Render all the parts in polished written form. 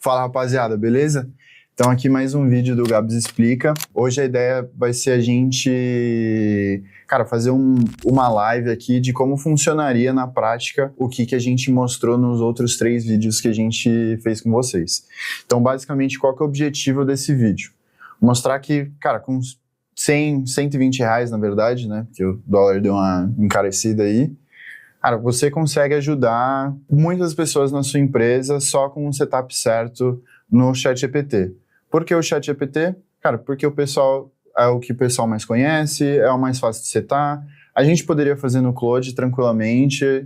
Fala, rapaziada, beleza? Então aqui mais um vídeo do Gabs Explica. Hoje a ideia vai ser a gente, fazer uma live aqui de como funcionaria na prática o que a gente mostrou nos outros 3 vídeos que a gente fez com vocês. Então basicamente qual que é o objetivo desse vídeo? Mostrar que, com 100, 120 reais na verdade, né? Porque o dólar deu uma encarecida aí. Você consegue ajudar muitas pessoas na sua empresa só com um setup certo no ChatGPT. Por que o ChatGPT? Porque o pessoal é o que o pessoal mais conhece, é o mais fácil de setar. A gente poderia fazer no Claude tranquilamente,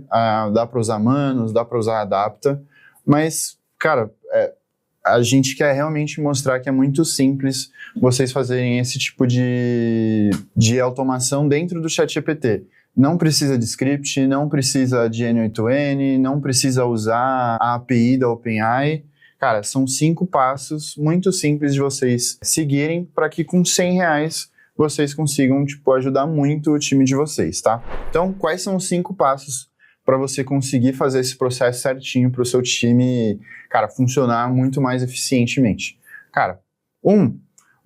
dá para usar Manus, dá para usar Adapta, mas, a gente quer realmente mostrar que é muito simples vocês fazerem esse tipo de automação dentro do ChatGPT. Não precisa de script, não precisa de N8N, não precisa usar a API da OpenAI. São 5 passos muito simples de vocês seguirem para que com 100 reais vocês consigam, ajudar muito o time de vocês, tá? Então, quais são os 5 passos para você conseguir fazer esse processo certinho para o seu time, funcionar muito mais eficientemente?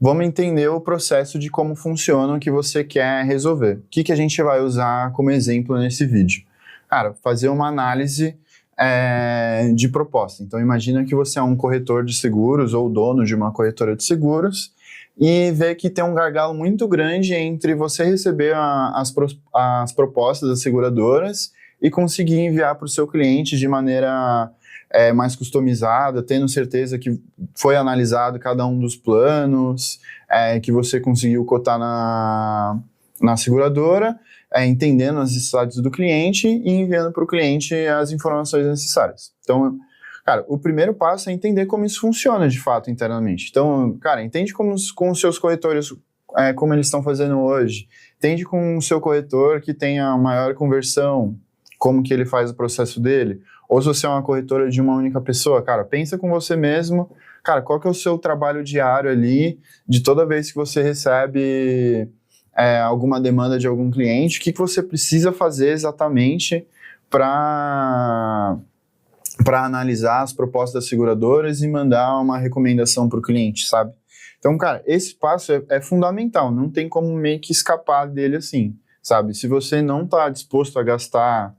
Vamos entender o processo de como funciona o que você quer resolver. O que a gente vai usar como exemplo nesse vídeo? Fazer uma análise de proposta. Então, imagina que você é um corretor de seguros ou dono de uma corretora de seguros e vê que tem um gargalo muito grande entre você receber as propostas das seguradoras e conseguir enviar para o seu cliente de maneira mais customizada, tendo certeza que foi analisado cada um dos planos, que você conseguiu cotar na seguradora, entendendo as necessidades do cliente e enviando para o cliente as informações necessárias. Então, o primeiro passo é entender como isso funciona de fato internamente. Então, entende com os seus corretores, como eles estão fazendo hoje. Entende com o seu corretor que tem a maior conversão, como que ele faz o processo dele. Ou se você é uma corretora de uma única pessoa, pensa com você mesmo, qual que é o seu trabalho diário ali, de toda vez que você recebe alguma demanda de algum cliente, o que você precisa fazer exatamente para analisar as propostas das seguradoras e mandar uma recomendação para o cliente, sabe? Então, esse passo é fundamental, não tem como meio que escapar dele assim, sabe? Se você não está disposto a gastar,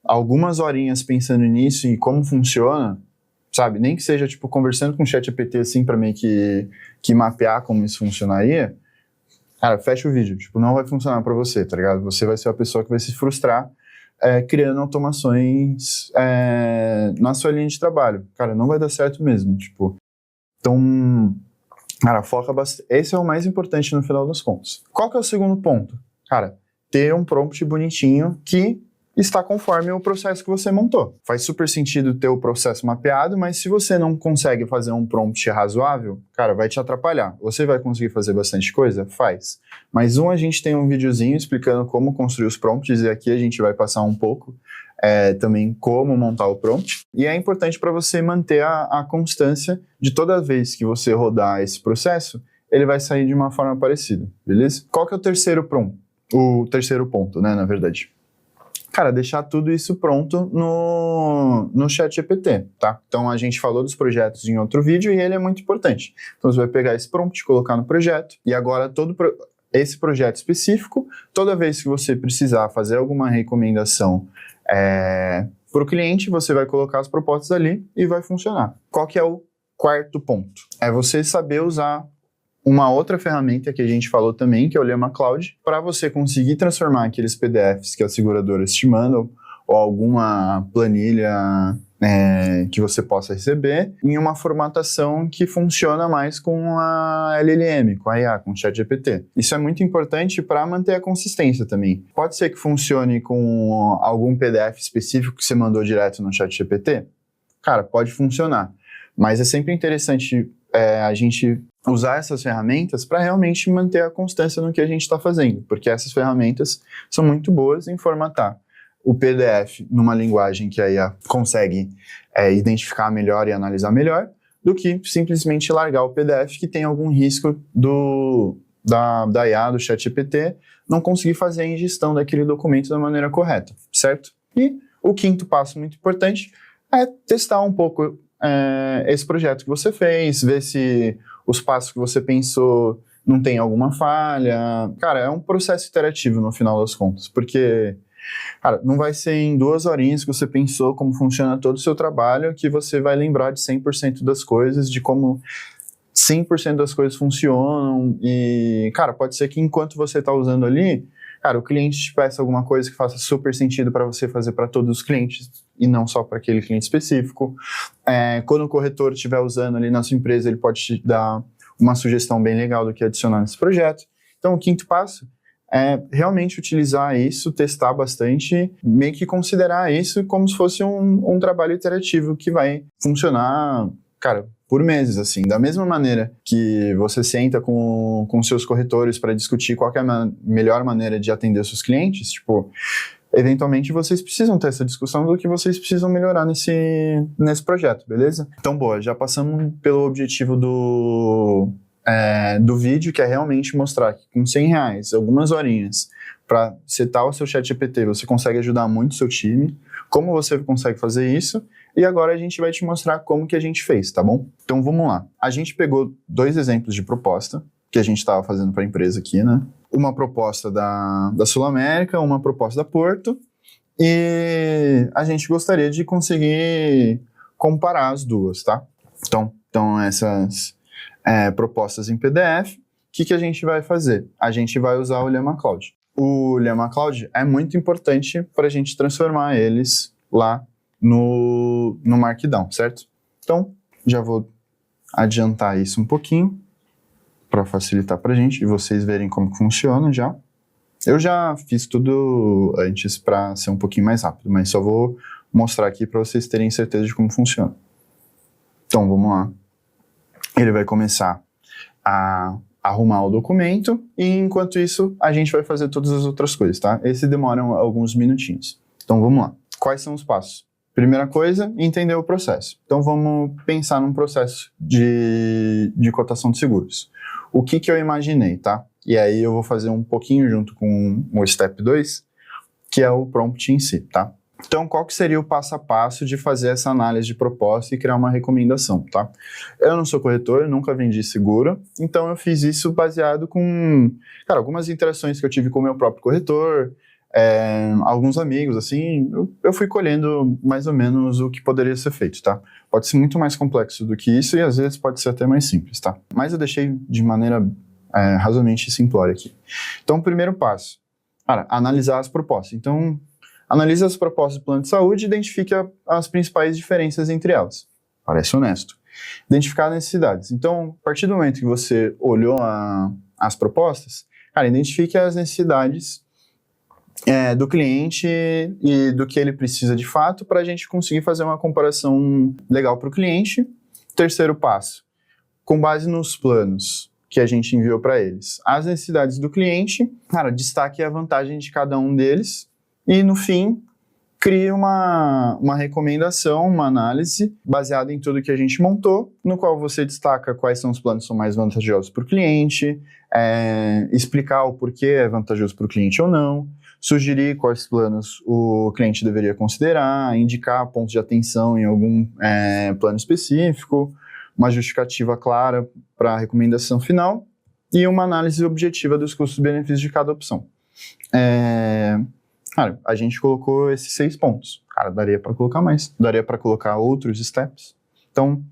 algumas horinhas pensando nisso e como funciona, sabe? Nem que seja, conversando com o ChatGPT assim para meio que mapear como isso funcionaria, fecha o vídeo. Não vai funcionar para você, tá ligado? Você vai ser a pessoa que vai se frustrar criando automações na sua linha de trabalho. Não vai dar certo mesmo, Então, foca bastante. Esse é o mais importante no final das contas. Qual que é o segundo ponto? Ter um prompt bonitinho que está conforme o processo que você montou. Faz super sentido ter o processo mapeado, mas se você não consegue fazer um prompt razoável, vai te atrapalhar. Você vai conseguir fazer bastante coisa? Faz. Mas a gente tem um videozinho explicando como construir os prompts, e aqui a gente vai passar um pouco também como montar o prompt. E é importante para você manter a constância de toda vez que você rodar esse processo, ele vai sair de uma forma parecida, beleza? Qual que é o terceiro prompt? O terceiro ponto, né, na verdade? Deixar tudo isso pronto no ChatGPT, tá? Então, a gente falou dos projetos em outro vídeo e ele é muito importante. Então, você vai pegar esse prompt, colocar no projeto e agora esse projeto específico, toda vez que você precisar fazer alguma recomendação para o cliente, você vai colocar as propostas ali e vai funcionar. Qual que é o quarto ponto? É você saber usar uma outra ferramenta que a gente falou também, que é o Llama Cloud, para você conseguir transformar aqueles PDFs que as seguradoras te mandam, ou alguma planilha que você possa receber, em uma formatação que funciona mais com a LLM, com a IA, com o ChatGPT. Isso é muito importante para manter a consistência também. Pode ser que funcione com algum PDF específico que você mandou direto no ChatGPT? Pode funcionar. Mas é sempre interessante a gente usar essas ferramentas para realmente manter a constância no que a gente está fazendo, porque essas ferramentas são muito boas em formatar o PDF numa linguagem que a IA consegue identificar melhor e analisar melhor, do que simplesmente largar o PDF que tem algum risco da IA, do ChatGPT, não conseguir fazer a ingestão daquele documento da maneira correta, certo? E o quinto passo muito importante é testar um pouco esse projeto que você fez, ver se os passos que você pensou não tem alguma falha. Cara, é um processo iterativo no final das contas, porque, cara, não vai ser em 2 horinhas que você pensou como funciona todo o seu trabalho que você vai lembrar de 100% das coisas, de como 100% das coisas funcionam e, cara, pode ser que enquanto você está usando ali, cara, o cliente te peça alguma coisa que faça super sentido para você fazer para todos os clientes e não só para aquele cliente específico. Quando o corretor estiver usando ali na sua empresa, ele pode te dar uma sugestão bem legal do que adicionar nesse projeto. Então, o 5º passo é realmente utilizar isso, testar bastante, meio que considerar isso como se fosse um trabalho iterativo que vai funcionar, cara, por meses, assim. Da mesma maneira que você senta com seus corretores para discutir qual que é a melhor maneira de atender os seus clientes, tipo, eventualmente vocês precisam ter essa discussão do que vocês precisam melhorar nesse projeto, beleza? Então, boa, já passamos pelo objetivo do vídeo, que é realmente mostrar que com R$100, algumas horinhas, para setar o seu ChatGPT, você consegue ajudar muito o seu time, como você consegue fazer isso, e agora a gente vai te mostrar como que a gente fez, tá bom? Então vamos lá. A gente pegou 2 exemplos de proposta que a gente estava fazendo para a empresa aqui, né? Uma proposta da Sul América, uma proposta da Porto, e a gente gostaria de conseguir comparar as duas, tá? Então essas propostas em PDF, o que a gente vai fazer? A gente vai usar o Llama Cloud. O Llama Cloud é muito importante para a gente transformar eles lá no Markdown, certo? Então, já vou adiantar isso um pouquinho para facilitar para a gente e vocês verem como funciona já. Eu já fiz tudo antes para ser um pouquinho mais rápido, mas só vou mostrar aqui para vocês terem certeza de como funciona. Então, vamos lá. Ele vai começar a arrumar o documento e, enquanto isso, a gente vai fazer todas as outras coisas, tá? Esse demora alguns minutinhos. Então, vamos lá. Quais são os passos? Primeira coisa, entender o processo. Então, vamos pensar num processo de cotação de seguros. O que eu imaginei, tá? E aí eu vou fazer um pouquinho junto com o Step 2, que é o prompt em si, tá? Então, qual que seria o passo a passo de fazer essa análise de proposta e criar uma recomendação, tá? Eu não sou corretor, eu nunca vendi seguro, então eu fiz isso baseado com, cara, algumas interações que eu tive com o meu próprio corretor, alguns amigos, assim, eu fui colhendo mais ou menos o que poderia ser feito, tá? Pode ser muito mais complexo do que isso e às vezes pode ser até mais simples, tá? Mas eu deixei de maneira razoavelmente simplória aqui. Então, o primeiro passo, cara, analisar as propostas. Então, analise as propostas do plano de saúde e identifique as principais diferenças entre elas. Parece honesto. Identificar as necessidades. Então, a partir do momento que você olhou as propostas, cara, identifique as necessidades do cliente e do que ele precisa de fato para a gente conseguir fazer uma comparação legal para o cliente. Terceiro passo, com base nos planos que a gente enviou para eles, as necessidades do cliente, cara, destaque a vantagem de cada um deles e, no fim, crie uma recomendação, uma análise baseada em tudo que a gente montou, no qual você destaca quais são os planos que são mais vantajosos para o cliente, explicar o porquê é vantajoso para o cliente ou não, sugerir quais planos o cliente deveria considerar, indicar pontos de atenção em algum plano específico, uma justificativa clara para a recomendação final e uma análise objetiva dos custos e benefícios de cada opção. Cara, a gente colocou esses 6 pontos. Cara, daria para colocar mais, daria para colocar outros steps. Então,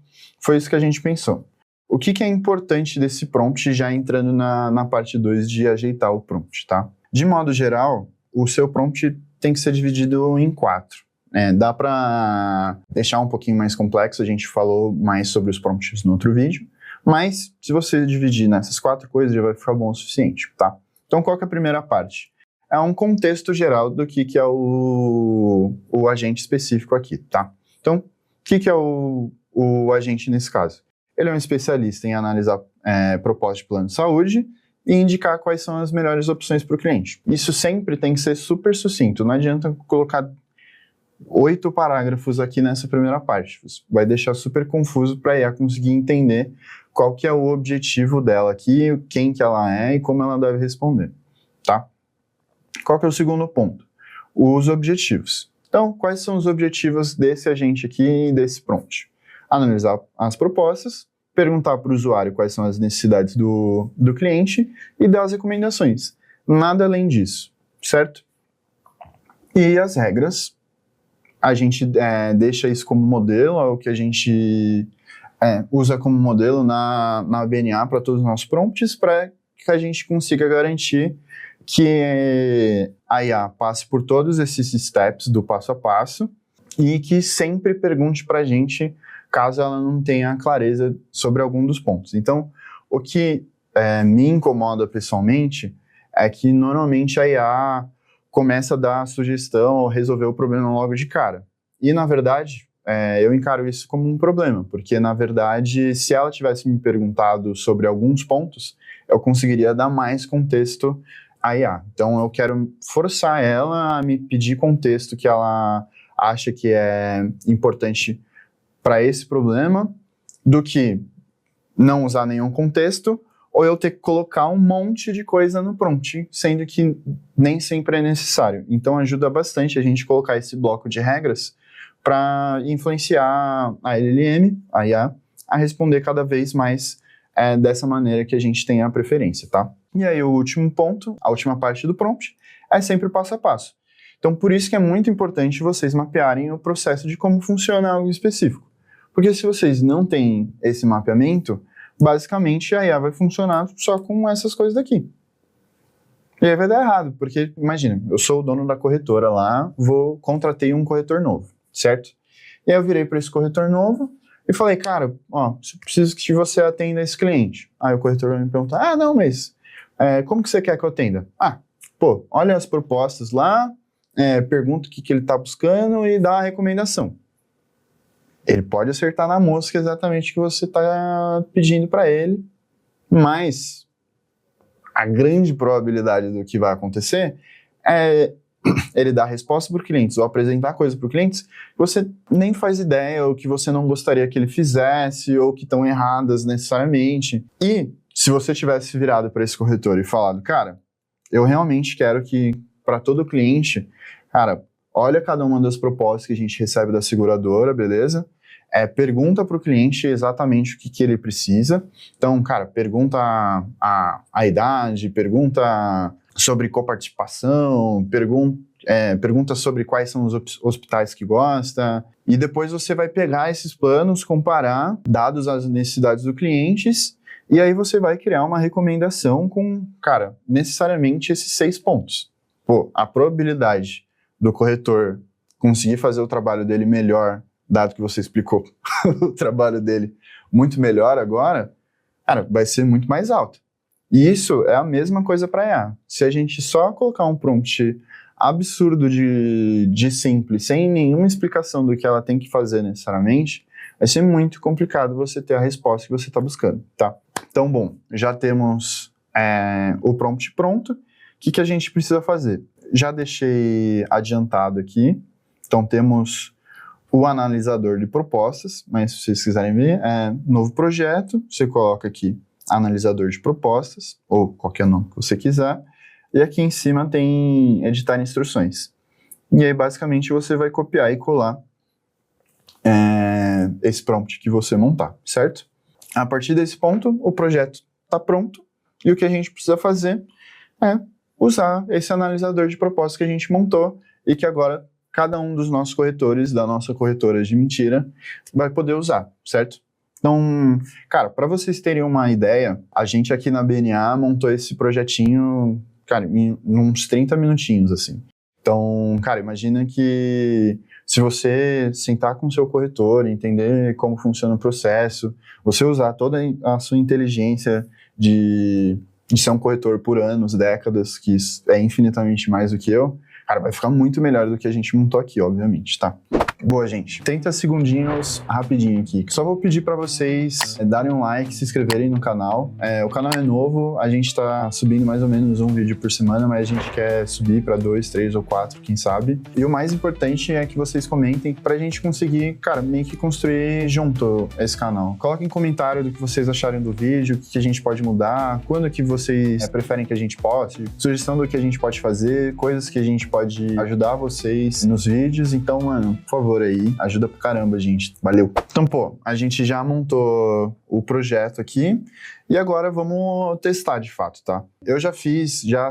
foi isso que a gente pensou. O que é importante desse prompt, já entrando na parte 2 de ajeitar o prompt, tá? De modo geral, o seu prompt tem que ser dividido em 4. Dá para deixar um pouquinho mais complexo, a gente falou mais sobre os prompts no outro vídeo, mas se você dividir nessas 4 coisas, já vai ficar bom o suficiente, tá? Então, qual que é a primeira parte? É um contexto geral do que é o agente específico aqui, tá? Então, o que é o agente nesse caso? Ele é um especialista em analisar propostas de plano de saúde e indicar quais são as melhores opções para o cliente. Isso sempre tem que ser super sucinto, não adianta colocar 8 parágrafos aqui nessa primeira parte. Você vai deixar super confuso para a IA conseguir entender qual que é o objetivo dela aqui, quem que ela é e como ela deve responder, tá? Qual que é o segundo ponto? Os objetivos. Então, quais são os objetivos desse agente aqui e desse prompt? analisar as propostas, perguntar para o usuário quais são as necessidades do cliente e dar as recomendações. Nada além disso, certo? E as regras, a gente deixa isso como modelo, é o que a gente usa como modelo na BNA para todos os nossos prompts, para que a gente consiga garantir que a IA passe por todos esses steps do passo a passo e que sempre pergunte para a gente caso ela não tenha clareza sobre algum dos pontos. Então, o que me incomoda pessoalmente é que normalmente a IA começa a dar sugestão ou resolver o problema logo de cara. E, na verdade, eu encaro isso como um problema, porque, na verdade, se ela tivesse me perguntado sobre alguns pontos, eu conseguiria dar mais contexto à IA. Então, eu quero forçar ela a me pedir contexto que ela acha que é importante para esse problema, do que não usar nenhum contexto, ou eu ter que colocar um monte de coisa no prompt, sendo que nem sempre é necessário. Então ajuda bastante a gente colocar esse bloco de regras para influenciar a LLM, a IA, a responder cada vez mais dessa maneira que a gente tem a preferência, tá? E aí o último ponto, a última parte do prompt, é sempre passo a passo. Então por isso que é muito importante vocês mapearem o processo de como funciona algo específico. Porque se vocês não têm esse mapeamento, basicamente a IA vai funcionar só com essas coisas daqui. E aí vai dar errado, porque imagina, eu sou o dono da corretora lá, contratei um corretor novo, certo? E aí eu virei para esse corretor novo e falei, cara, eu preciso que você atenda esse cliente. Aí o corretor vai me perguntar, não, mas como que você quer que eu atenda? Olha as propostas lá, pergunta o que ele está buscando e dá a recomendação. Ele pode acertar na mosca exatamente o que você está pedindo para ele, mas a grande probabilidade do que vai acontecer é ele dar resposta para os clientes ou apresentar coisa para os clientes que você nem faz ideia ou que você não gostaria que ele fizesse ou que estão erradas necessariamente. E se você tivesse virado para esse corretor e falado, cara, eu realmente quero que para todo cliente, cara, olha cada uma das propostas que a gente recebe da seguradora, beleza? Pergunta para o cliente exatamente o que ele precisa. Então, cara, pergunta a idade, pergunta sobre coparticipação, pergunta sobre quais são os hospitais que gosta, e depois você vai pegar esses planos, comparar, dados as necessidades dos clientes, e aí você vai criar uma recomendação com, cara, necessariamente esses 6 pontos. A probabilidade do corretor conseguir fazer o trabalho dele melhor, dado que você explicou o trabalho dele muito melhor agora, cara, vai ser muito mais alta. E isso é a mesma coisa para IA. Se a gente só colocar um prompt absurdo de simples, sem nenhuma explicação do que ela tem que fazer necessariamente, vai ser muito complicado você ter a resposta que você está buscando, tá? Então, bom, já temos o prompt pronto. O que a gente precisa fazer? Já deixei adiantado aqui. Então, temos o analisador de propostas, mas se vocês quiserem ver, novo projeto, você coloca aqui analisador de propostas, ou qualquer nome que você quiser, e aqui em cima tem editar instruções. E aí, basicamente, você vai copiar e colar esse prompt que você montar, certo? A partir desse ponto, o projeto está pronto, e o que a gente precisa fazer é usar esse analisador de propostas que a gente montou, e que agora cada um dos nossos corretores, da nossa corretora de mentira, vai poder usar, certo? Então, cara, para vocês terem uma ideia, a gente aqui na BNA montou esse projetinho, cara, em uns 30 minutinhos, assim. Então, cara, imagina que se você sentar com o seu corretor, entender como funciona o processo, você usar toda a sua inteligência de ser um corretor por anos, décadas, que é infinitamente mais do que eu, cara, vai ficar muito melhor do que a gente montou aqui, obviamente, tá? Boa, gente. 30 segundinhos rapidinho aqui. Só vou pedir para vocês darem um like, se inscreverem no canal. O canal é novo, a gente tá subindo mais ou menos um vídeo por semana, mas a gente quer subir para 2, 3 ou 4, quem sabe. E o mais importante é que vocês comentem pra gente conseguir, cara, meio que construir junto esse canal. Coloquem comentário do que vocês acharem do vídeo, o que a gente pode mudar, quando que vocês preferem que a gente poste, sugestão do que a gente pode fazer, coisas que a gente pode ajudar vocês nos vídeos. Então, mano, por favor, favor aí, ajuda pra caramba, gente. Valeu. Então, pô, a gente já montou o projeto aqui e agora vamos testar de fato, tá? Eu já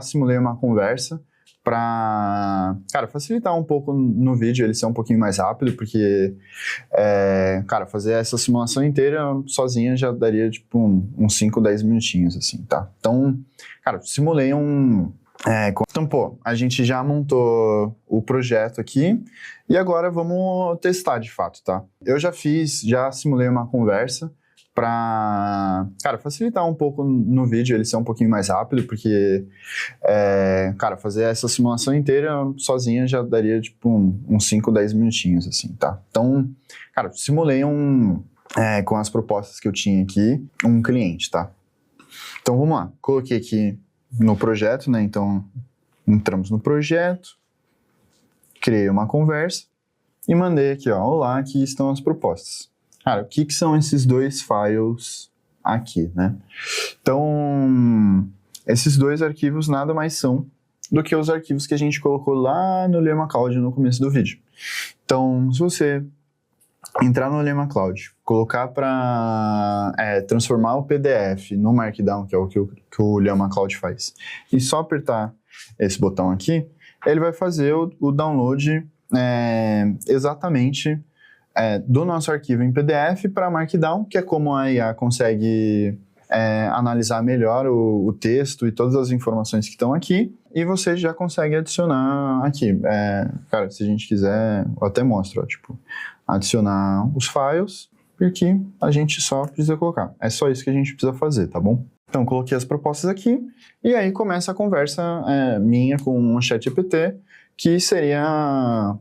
simulei uma conversa para, cara, facilitar um pouco no vídeo, ele ser um pouquinho mais rápido, porque, cara, fazer essa simulação inteira sozinha já daria, tipo, uns 5, 10 minutinhos, assim, tá? Então, cara, simulei então, pô, a gente já montou o projeto aqui e agora vamos testar de fato, tá? Eu já simulei uma conversa para, cara, facilitar um pouco no vídeo, ele ser um pouquinho mais rápido, porque, cara, fazer essa simulação inteira sozinha já daria, tipo, uns 5, 10 minutinhos, assim, tá? Então, cara, simulei com as propostas que eu tinha aqui, um cliente, tá? Então, vamos lá. Coloquei aqui no projeto, né? Então, entramos no projeto, criei uma conversa e mandei aqui, ó, olá, aqui estão as propostas. Cara, o que são esses dois files aqui, né? Então, esses dois arquivos nada mais são do que os arquivos que a gente colocou lá no Llama Cloud no começo do vídeo. Então, se você entrar no Llama Cloud, colocar para transformar o PDF no Markdown, que é o que o Llama Cloud faz, e só apertar esse botão aqui, ele vai fazer o download exatamente do nosso arquivo em PDF para Markdown, que é como a IA consegue analisar melhor o texto e todas as informações que estão aqui, e você já consegue adicionar aqui. Cara, se a gente quiser, eu até mostro, ó, tipo, adicionar os files, e aqui a gente só precisa colocar. É só isso que a gente precisa fazer, tá bom? Então, coloquei as propostas aqui, e aí começa a conversa minha com o ChatGPT, que seria,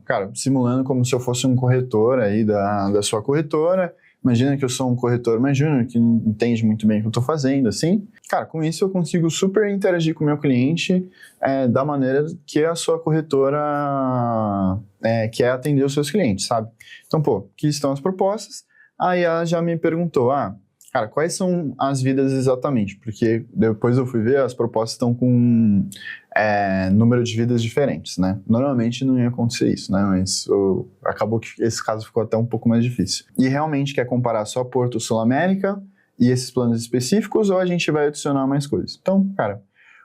cara, simulando como se eu fosse um corretor aí da sua corretora. Imagina que eu sou um corretor mais júnior, que não entende muito bem o que eu estou fazendo, assim. Cara, com isso eu consigo super interagir com o meu cliente da maneira que a sua corretora quer atender os seus clientes, sabe? Então, pô, aqui estão as propostas. Aí ela já me perguntou, cara, quais são as vidas exatamente? Porque depois eu fui ver, as propostas estão com número de vidas diferentes, né? Normalmente não ia acontecer isso, né? Mas acabou que esse caso ficou até um pouco mais difícil. E realmente quer comparar só Porto Sul América e esses planos específicos, ou a gente vai adicionar mais coisas? Então, cara,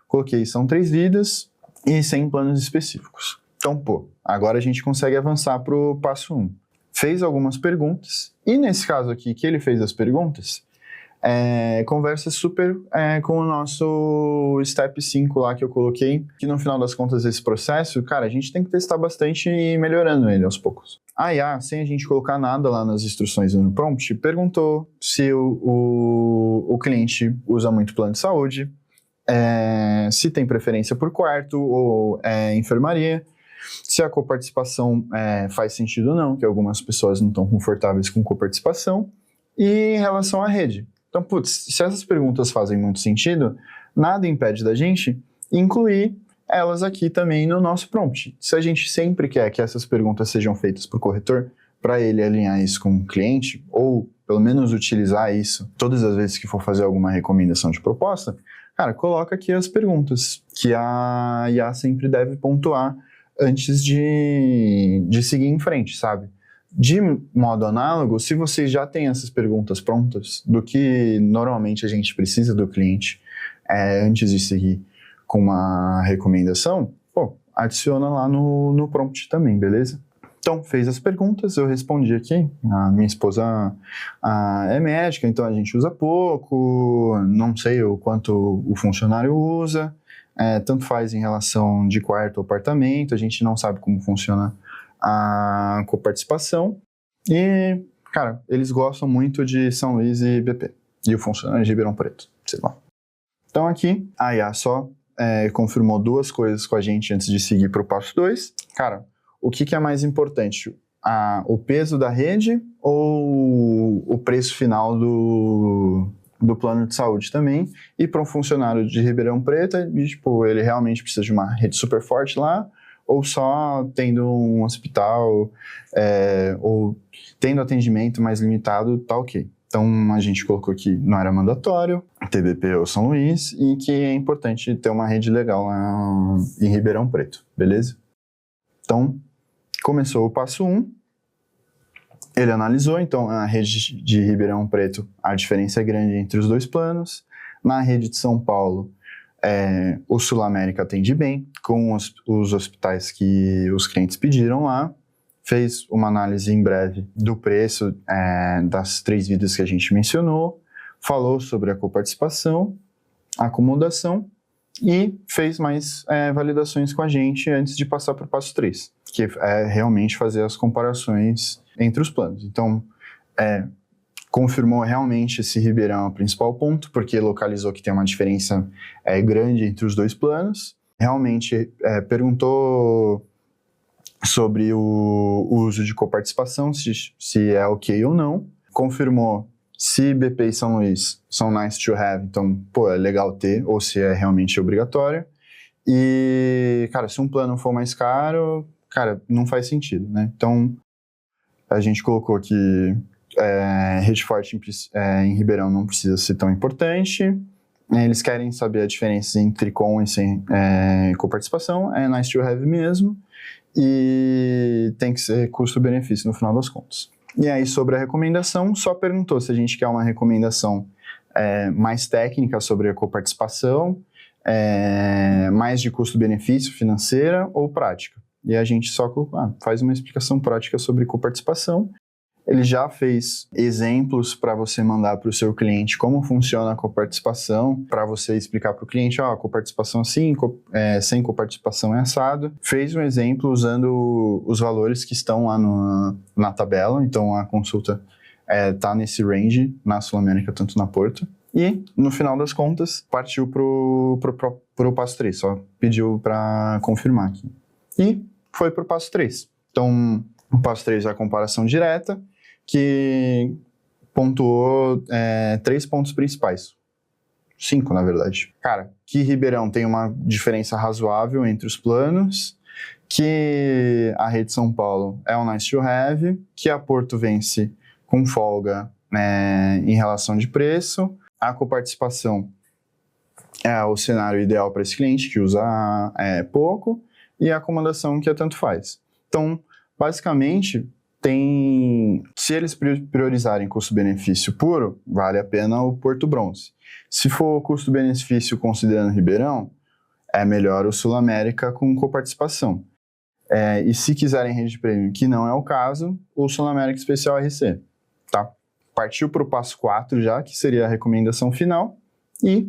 coloquei, são 3 vidas e 100 planos específicos. Então, pô, agora a gente consegue avançar para o passo 1. Fez algumas perguntas, e nesse caso aqui que ele fez as perguntas, conversa super com o nosso Step 5 lá que eu coloquei, que no final das contas esse processo, cara, a gente tem que testar bastante e ir melhorando ele aos poucos. A IA, sem a gente colocar nada lá nas instruções no prompt, perguntou se o cliente usa muito plano de saúde, se tem preferência por quarto ou enfermaria, se a coparticipação faz sentido ou não, que algumas pessoas não estão confortáveis com coparticipação, e em relação à rede. Então, putz, se essas perguntas fazem muito sentido, nada impede da gente incluir elas aqui também no nosso prompt. Se a gente sempre quer que essas perguntas sejam feitas para o corretor, para ele alinhar isso com o cliente, ou pelo menos utilizar isso todas as vezes que for fazer alguma recomendação de proposta, cara, coloca aqui as perguntas, que a IA sempre deve pontuar antes de seguir em frente, sabe? De modo análogo, se você já tem essas perguntas prontas do que normalmente a gente precisa do cliente antes de seguir com uma recomendação, pô, adiciona lá no prompt também, beleza? Então, fez as perguntas, eu respondi aqui. A minha esposa é médica, então a gente usa pouco, não sei o quanto o funcionário usa, tanto faz em relação de quarto ou apartamento, a gente não sabe como funciona a coparticipação. E, cara, eles gostam muito de São Luís e BP. E o funcionário de Ribeirão Preto, sei lá. Então aqui, a IA só confirmou 2 coisas com a gente antes de seguir para o passo 2. Cara, o que é mais importante? O peso da rede ou o preço final do plano de saúde também? E para um funcionário de Ribeirão Preto, tipo, ele realmente precisa de uma rede super forte lá, ou só tendo um hospital, ou tendo atendimento mais limitado, tá ok. Então a gente colocou que não era mandatório, TBP ou São Luís, e que é importante ter uma rede legal lá em Ribeirão Preto, beleza? Então, começou o passo 1, Ele analisou, então, na rede de Ribeirão Preto, a diferença é grande entre os dois planos. Na rede de São Paulo, o Sul América atende bem, com os hospitais que os clientes pediram lá. Fez uma análise em breve do preço das 3 vidas que a gente mencionou, falou sobre a coparticipação, a acomodação e fez mais validações com a gente antes de passar para o passo 3, que é realmente fazer as comparações entre os planos. Então, confirmou realmente esse Ribeirão é o principal ponto, porque localizou que tem uma diferença grande entre os dois planos. Realmente perguntou sobre o uso de coparticipação, se é ok ou não. Confirmou se BP e São Luís são nice to have, então, é legal ter, ou se é realmente obrigatório. E, cara, se um plano for mais caro, cara, não faz sentido, né? Então, a gente colocou que rede forte em Ribeirão não precisa ser tão importante. Eles querem saber a diferença entre com e sem coparticipação, é nice to have mesmo. E tem que ser custo-benefício no final das contas. E aí, sobre a recomendação, só perguntou se a gente quer uma recomendação mais técnica sobre a coparticipação, mais de custo-benefício financeira ou prática. E a gente só faz uma explicação prática sobre coparticipação. Ele já fez exemplos para você mandar para o seu cliente como funciona a coparticipação, para você explicar para o cliente, a coparticipação sim, sem coparticipação é assado. Fez um exemplo usando os valores que estão lá na tabela, então a consulta está nesse range na Sul América, tanto na Porto. E, no final das contas, partiu pro passo 3, só pediu para confirmar aqui. E foi pro passo 3. Então, o passo 3 é a comparação direta, que pontuou 3 pontos principais. 5, na verdade. Cara, que Ribeirão tem uma diferença razoável entre os planos, que a rede São Paulo é um nice to have, que a Porto vence com folga em relação de preço, a coparticipação é o cenário ideal para esse cliente, que usa pouco, e a acomodação que tanto faz. Então, basicamente, se eles priorizarem custo-benefício puro, vale a pena o Porto Bronze. Se for custo-benefício considerando Ribeirão, é melhor o Sul América com coparticipação. E se quiserem rede premium, que não é o caso, o Sul América Especial RC. Tá? Partiu para o passo 4 já, que seria a recomendação final. E,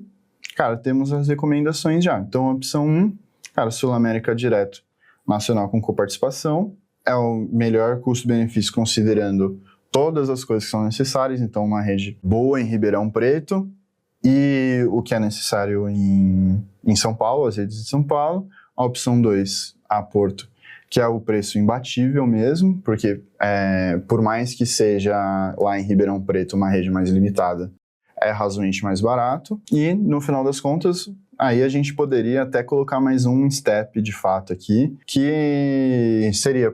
cara, temos as recomendações já. Então, a opção 1, cara, Sul América direto, nacional com coparticipação. É o melhor custo-benefício considerando todas as coisas que são necessárias. Então, uma rede boa em Ribeirão Preto e o que é necessário em São Paulo, as redes de São Paulo. A opção 2, a Porto, que é o preço imbatível mesmo, porque por mais que seja lá em Ribeirão Preto uma rede mais limitada, é razoavelmente mais barato. E, no final das contas, aí a gente poderia até colocar mais um step de fato aqui, que seria,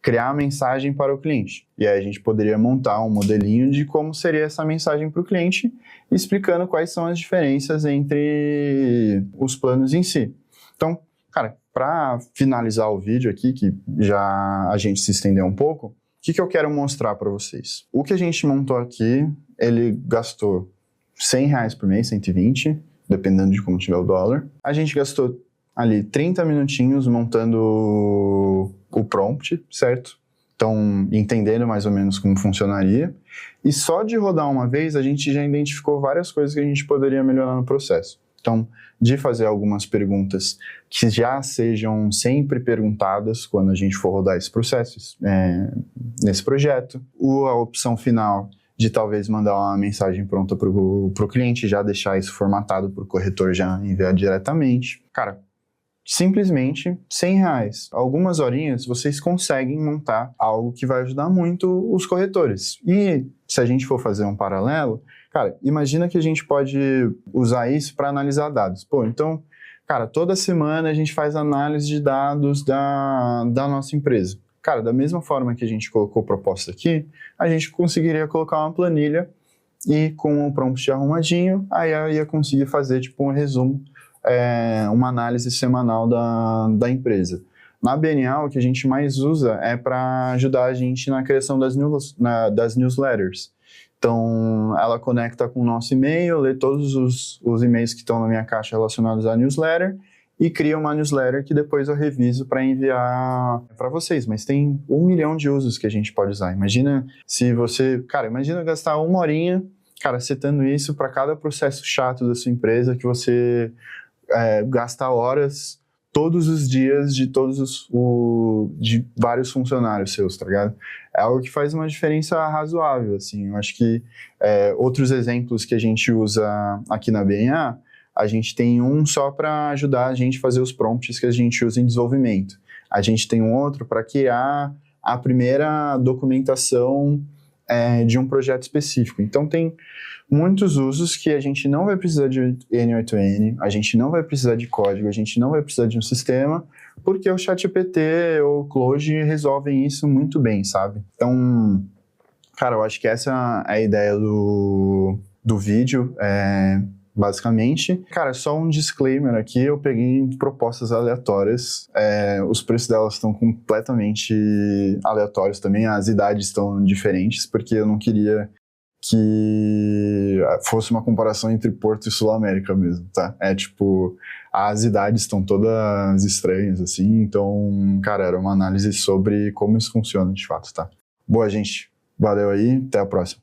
criar a mensagem para o cliente. E aí a gente poderia montar um modelinho de como seria essa mensagem para o cliente, explicando quais são as diferenças entre os planos em si. Então, cara, para finalizar o vídeo aqui, que já a gente se estendeu um pouco, o que eu quero mostrar para vocês? O que a gente montou aqui, ele gastou R$100 por mês, 120, dependendo de como tiver o dólar. A gente gastou ali 30 minutinhos montando o prompt, certo? Então, entendendo mais ou menos como funcionaria. E só de rodar uma vez, a gente já identificou várias coisas que a gente poderia melhorar no processo. Então, de fazer algumas perguntas que já sejam sempre perguntadas quando a gente for rodar esse processo, nesse projeto. A opção final de talvez mandar uma mensagem pronta para o cliente, já deixar isso formatado para o corretor já enviar diretamente. Cara, simplesmente R$100. Algumas horinhas vocês conseguem montar algo que vai ajudar muito os corretores. E se a gente for fazer um paralelo, cara, imagina que a gente pode usar isso para analisar dados. Então, cara, toda semana a gente faz análise de dados da nossa empresa. Cara, da mesma forma que a gente colocou proposta aqui, a gente conseguiria colocar uma planilha e com o prompt arrumadinho, aí eu ia conseguir fazer um resumo, uma análise semanal da empresa. Na BNA, o que a gente mais usa é para ajudar a gente na criação das newsletters. Então, ela conecta com o nosso e-mail, lê todos os e-mails que estão na minha caixa relacionados à newsletter e cria uma newsletter que depois eu reviso para enviar para vocês. Mas tem 1 milhão de usos que a gente pode usar. Imagina se você... Cara, imagina gastar 1 horinha, cara, setando isso para cada processo chato da sua empresa que você gasta horas todos os dias de de vários funcionários seus, tá ligado? É algo que faz uma diferença razoável, assim. Eu acho que outros exemplos que a gente usa aqui na BNA, a gente tem um só para ajudar a gente a fazer os prompts que a gente usa em desenvolvimento. A gente tem um outro para criar a primeira documentação de um projeto específico. Então, tem muitos usos que a gente não vai precisar de N8N, a gente não vai precisar de código, a gente não vai precisar de um sistema, porque o ChatGPT ou o Claude resolvem isso muito bem, sabe? Então, cara, eu acho que essa é a ideia do vídeo, basicamente. Cara, só um disclaimer aqui, eu peguei propostas aleatórias, os preços delas estão completamente aleatórios também, as idades estão diferentes, porque eu não queria que fosse uma comparação entre Porto e Sul-América mesmo, tá? As idades estão todas estranhas, assim, então, cara, era uma análise sobre como isso funciona de fato, tá? Boa, gente, valeu aí, até a próxima.